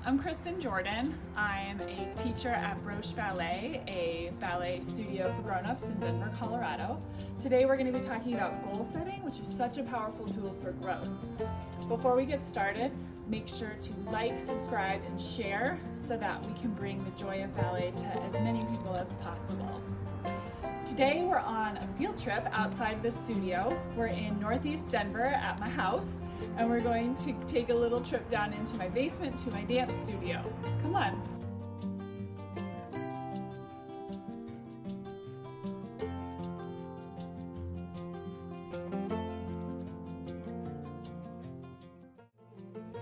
I'm Kristen Jordan. I'm a teacher at Broche Ballet, a ballet studio for grown-ups in Denver, Colorado. Today we're going to be talking about goal setting, which is such a powerful tool for growth. Before we get started, make sure to like, subscribe, and share so that we can bring the joy of ballet to as many people as possible. Today we're on a field trip outside the studio. We're in Northeast Denver at my house, and we're going to take a little trip down into my basement to my dance studio. Come on.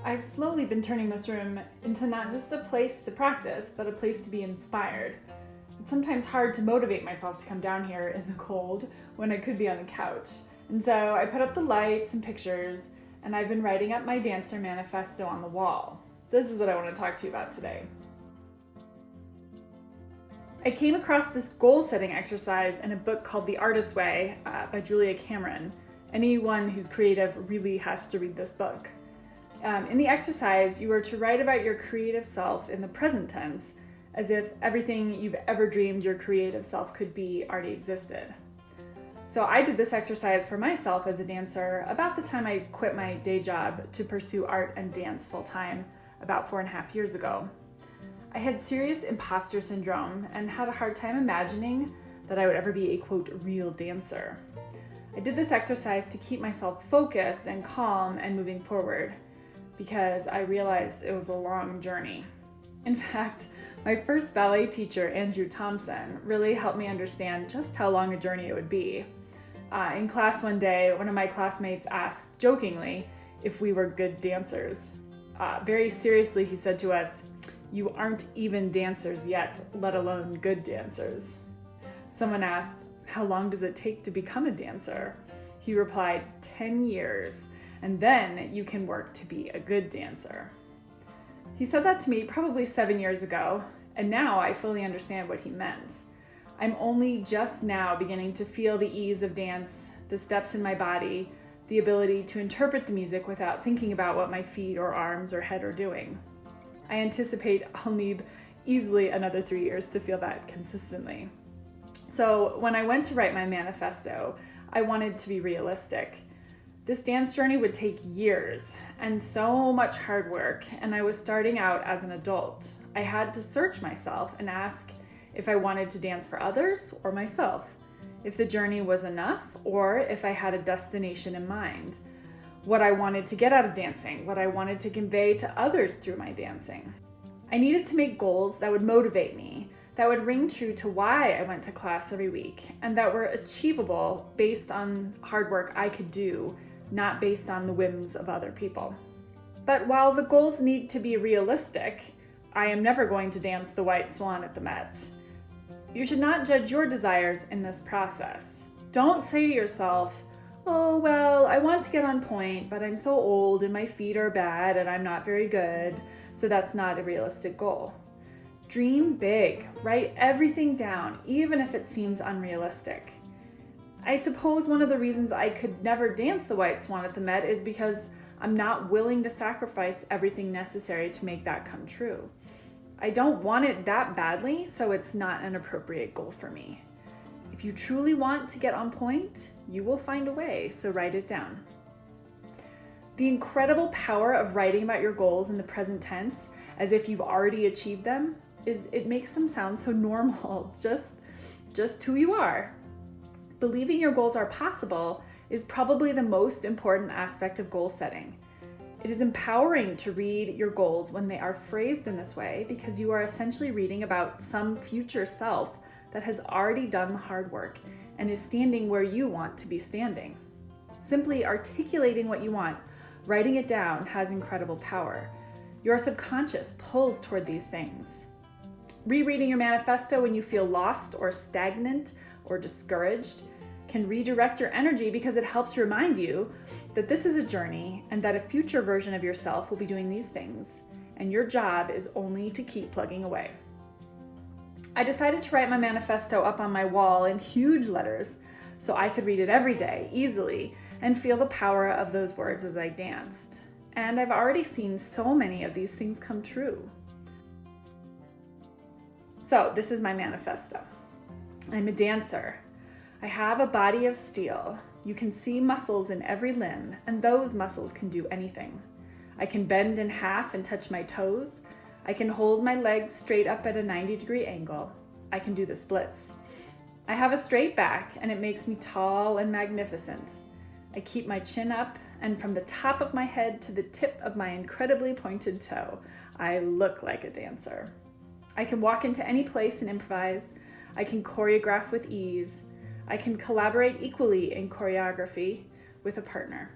I've slowly been turning this room into not just a place to practice, but a place to be inspired. It's sometimes hard to motivate myself to come down here in the cold when I could be on the couch. And so I put up the lights and pictures, and I've been writing up my dancer manifesto on the wall. This is what I want to talk to you about today. I came across this goal setting exercise in a book called The Artist's Way by Julia Cameron. Anyone who's creative really has to read this book. In the exercise, you are to write about your creative self in the present tense, as if everything you've ever dreamed your creative self could be already existed. So I did this exercise for myself as a dancer about the time I quit my day job to pursue art and dance full-time about 4.5 years ago. I had serious imposter syndrome and had a hard time imagining that I would ever be a, quote, real dancer. I did this exercise to keep myself focused and calm and moving forward because I realized it was a long journey. In fact, my first ballet teacher, Andrew Thompson, really helped me understand just how long a journey it would be. In class one day, one of my classmates asked jokingly if we were good dancers. Very seriously, he said to us, "You aren't even dancers yet, let alone good dancers." Someone asked, "How long does it take to become a dancer?" He replied, 10 years, and then you can work to be a good dancer. He said that to me probably 7 years ago, and now I fully understand what he meant. I'm only just now beginning to feel the ease of dance, the steps in my body, the ability to interpret the music without thinking about what my feet or arms or head are doing. I anticipate I'll need easily another 3 years to feel that consistently. So when I went to write my manifesto, I wanted to be realistic. This dance journey would take years and so much hard work, and I was starting out as an adult. I had to search myself and ask if I wanted to dance for others or myself, if the journey was enough or if I had a destination in mind, what I wanted to get out of dancing, what I wanted to convey to others through my dancing. I needed to make goals that would motivate me, that would ring true to why I went to class every week, and that were achievable based on hard work I could do, not based on the whims of other people. But while the goals need to be realistic, I am never going to dance the White Swan at the Met. You should not judge your desires in this process. Don't say to yourself, "Oh, well, I want to get on point, but I'm so old and my feet are bad and I'm not very good, so that's not a realistic goal." Dream big. Write everything down, even if it seems unrealistic. I suppose one of the reasons I could never dance the White Swan at the Met is because I'm not willing to sacrifice everything necessary to make that come true. I don't want it that badly, so it's not an appropriate goal for me. If you truly want to get on point, you will find a way, so write it down. The incredible power of writing about your goals in the present tense, as if you've already achieved them, is it makes them sound so normal, just who you are. Believing your goals are possible is probably the most important aspect of goal setting. It is empowering to read your goals when they are phrased in this way because you are essentially reading about some future self that has already done the hard work and is standing where you want to be standing. Simply articulating what you want, writing it down, has incredible power. Your subconscious pulls toward these things. Rereading your manifesto when you feel lost or stagnant or discouraged can redirect your energy because it helps remind you that this is a journey and that a future version of yourself will be doing these things, and your job is only to keep plugging away. I decided to write my manifesto up on my wall in huge letters so I could read it every day easily and feel the power of those words as I danced. and I've already seen so many of these things come true. So this is my manifesto. I'm a dancer. I have a body of steel. You can see muscles in every limb, and those muscles can do anything. I can bend in half and touch my toes. I can hold my legs straight up at a 90-degree angle. I can do the splits. I have a straight back, and it makes me tall and magnificent. I keep my chin up, and from the top of my head to the tip of my incredibly pointed toe, I look like a dancer. I can walk into any place and improvise. I can choreograph with ease. I can collaborate equally in choreography with a partner.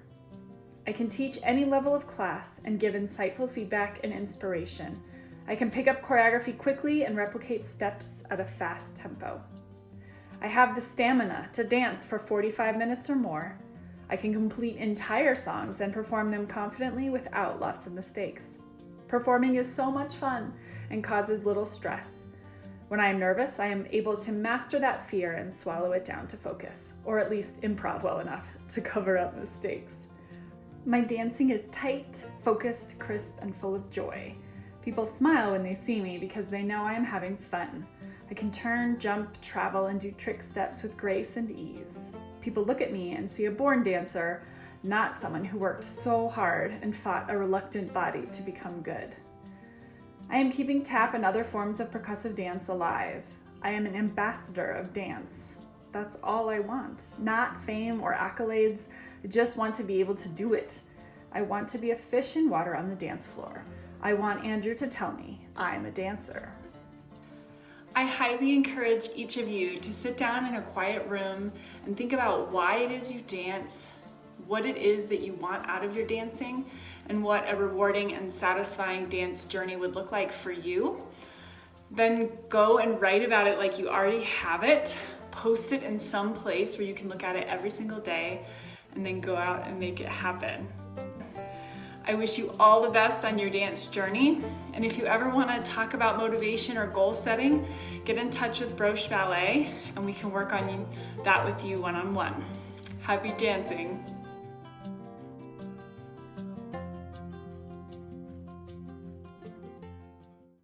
I can teach any level of class and give insightful feedback and inspiration. I can pick up choreography quickly and replicate steps at a fast tempo. I have the stamina to dance for 45 minutes or more. I can complete entire songs and perform them confidently without lots of mistakes. Performing is so much fun and causes little stress. When I am nervous, I am able to master that fear and swallow it down to focus, or at least improv well enough to cover up mistakes. My dancing is tight, focused, crisp, and full of joy. People smile when they see me because they know I am having fun. I can turn, jump, travel, and do trick steps with grace and ease. People look at me and see a born dancer, not someone who worked so hard and fought a reluctant body to become good. I am keeping tap and other forms of percussive dance alive. I am an ambassador of dance. That's all I want. Not fame or accolades. I just want to be able to do it. I want to be a fish in water on the dance floor. I want Andrew to tell me I'm a dancer. I highly encourage each of you to sit down in a quiet room and think about why it is you dance, what it is that you want out of your dancing, and what a rewarding and satisfying dance journey would look like for you. Then go and write about it like you already have it. Post it in some place where you can look at it every single day, and then go out and make it happen. I wish you all the best on your dance journey. And if you ever want to talk about motivation or goal setting, get in touch with Broche Ballet and we can work on that with you one-on-one. Happy dancing.